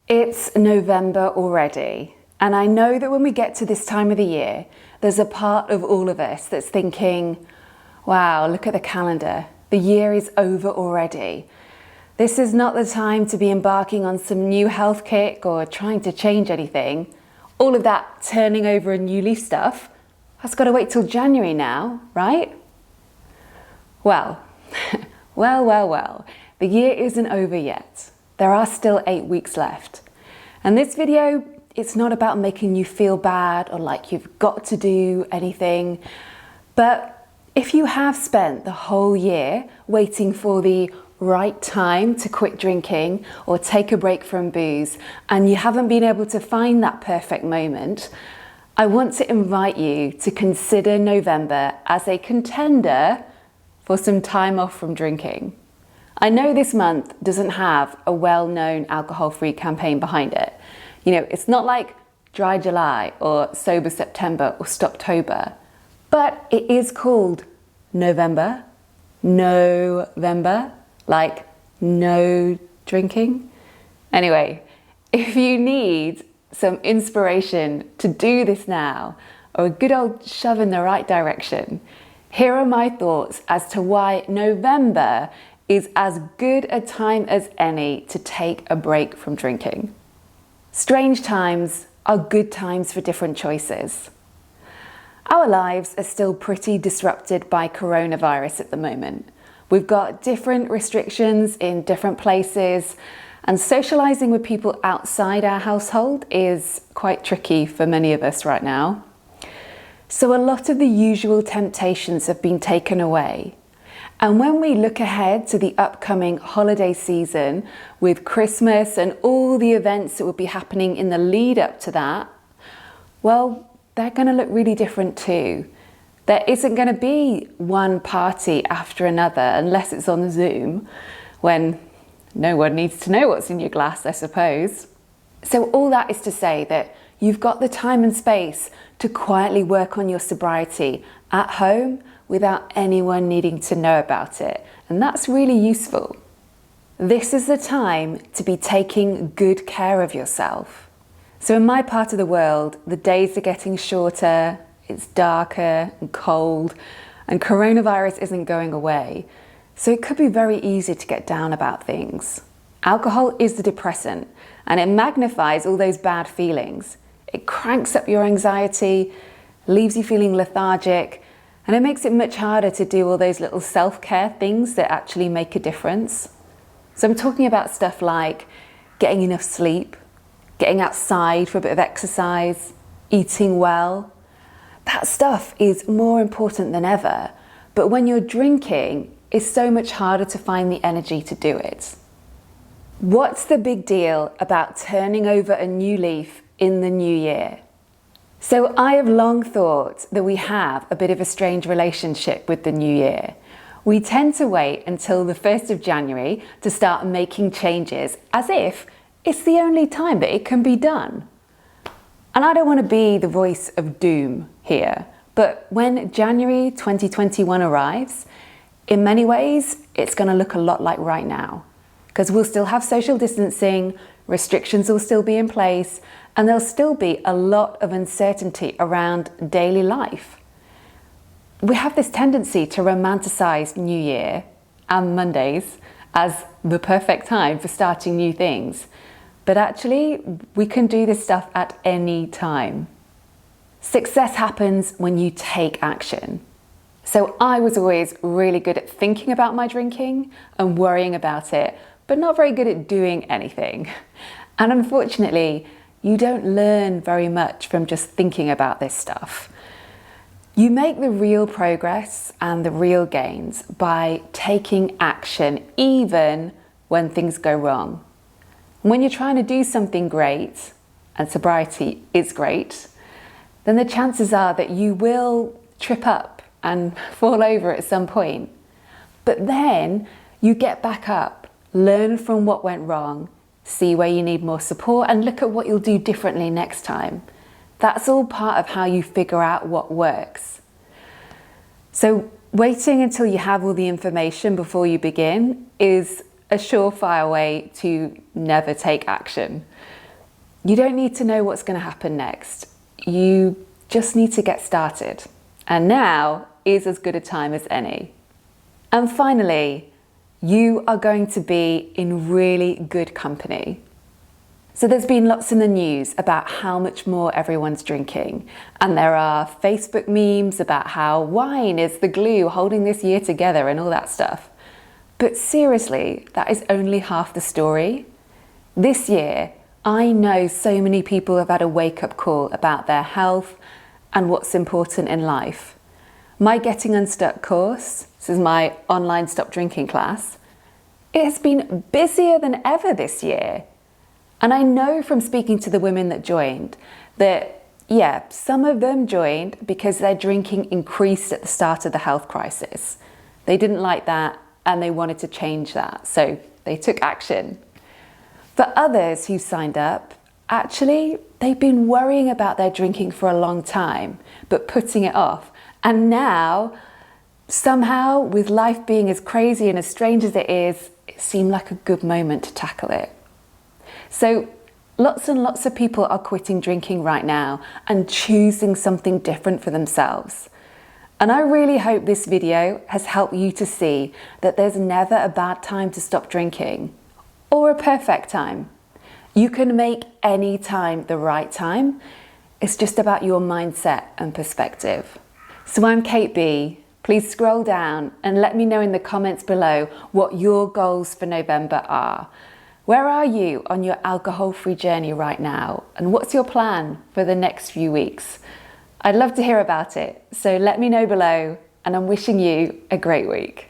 It's November already, and I know that when we get to this time of the year, there's a part of all of us that's thinking, wow, look at the calendar. The year is over already. This is not the time to be embarking on some new health kick or trying to change anything. All of that turning over a new leaf stuff, that's got to wait till January now, right? Well, well, the year isn't over yet. There are still 8 weeks left. And this video, it's not about making you feel bad or like you've got to do anything. But if you have spent the whole year waiting for the right time to quit drinking or take a break from booze, and you haven't been able to find that perfect moment, I want to invite you to consider November as a contender for some time off from drinking. I know this month doesn't have a well-known alcohol-free campaign behind it. You know, it's not like Dry July or Sober September or Stoptober, but it is called November, like no drinking. Anyway, if you need some inspiration to do this now, or a good old shove in the right direction, here are my thoughts as to why November is as good a time as any to take a break from drinking. Strange times are good times for different choices. Our lives are still pretty disrupted by coronavirus at the moment. We've got different restrictions in different places, and socializing with people outside our household is quite tricky for many of us right now. So a lot of the usual temptations have been taken away. And when we look ahead to the upcoming holiday season with Christmas and all the events that will be happening in the lead up to that, well, they're going to look really different too. There isn't going to be one party after another unless it's on Zoom, when no one needs to know what's in your glass, I suppose. So all that is to say that you've got the time and space to quietly work on your sobriety at home without anyone needing to know about it. And that's really useful. This is the time to be taking good care of yourself. So in my part of the world, the days are getting shorter, it's darker and cold, and coronavirus isn't going away. So it could be very easy to get down about things. Alcohol is the depressant, and it magnifies all those bad feelings. It cranks up your anxiety, leaves you feeling lethargic, and it makes it much harder to do all those little self-care things that actually make a difference. So I'm talking about stuff like getting enough sleep, getting outside for a bit of exercise, eating well. That stuff is more important than ever, but when you're drinking, it's so much harder to find the energy to do it. What's the big deal about turning over a new leaf in the new year? So I have long thought that we have a bit of a strange relationship with the new year. We tend to wait until the 1st of January to start making changes as if it's the only time that it can be done. And I don't want to be the voice of doom here, but when January 2021 arrives, in many ways, it's going to look a lot like right now, because we'll still have social distancing, restrictions will still be in place, and there'll still be a lot of uncertainty around daily life. We have this tendency to romanticize New Year and Mondays as the perfect time for starting new things. But actually, we can do this stuff at any time. Success happens when you take action. So I was always really good at thinking about my drinking and worrying about it, but not very good at doing anything. And unfortunately, you don't learn very much from just thinking about this stuff. You make the real progress and the real gains by taking action, even when things go wrong. When you're trying to do something great, and sobriety is great, then the chances are that you will trip up and fall over at some point. But then you get back up, learn from what went wrong, see where you need more support, and look at what you'll do differently next time. That's all part of how you figure out what works. So waiting until you have all the information before you begin is a surefire way to never take action. You don't need to know what's going to happen next. You just need to get started. And now is as good a time as any. And finally, you are going to be in really good company. So there's been lots in the news about how much more everyone's drinking. And there are Facebook memes about how wine is the glue holding this year together and all that stuff. But seriously, that is only half the story. This year, I know so many people have had a wake-up call about their health and what's important in life. My Getting Unstuck course, this is my online stop drinking class, it has been busier than ever this year. And I know from speaking to the women that joined that, yeah, some of them joined because their drinking increased at the start of the health crisis. They didn't like that and they wanted to change that, so they took action. For others who signed up, actually, they've been worrying about their drinking for a long time, but putting it off. And now, somehow, with life being as crazy and as strange as it is, it seemed like a good moment to tackle it. So lots and lots of people are quitting drinking right now and choosing something different for themselves. And I really hope this video has helped you to see that there's never a bad time to stop drinking or a perfect time. You can make any time the right time. It's just about your mindset and perspective. So I'm Kate B. Please scroll down and let me know in the comments below what your goals for November are. Where are you on your alcohol-free journey right now? And what's your plan for the next few weeks? I'd love to hear about it, so let me know below, and I'm wishing you a great week.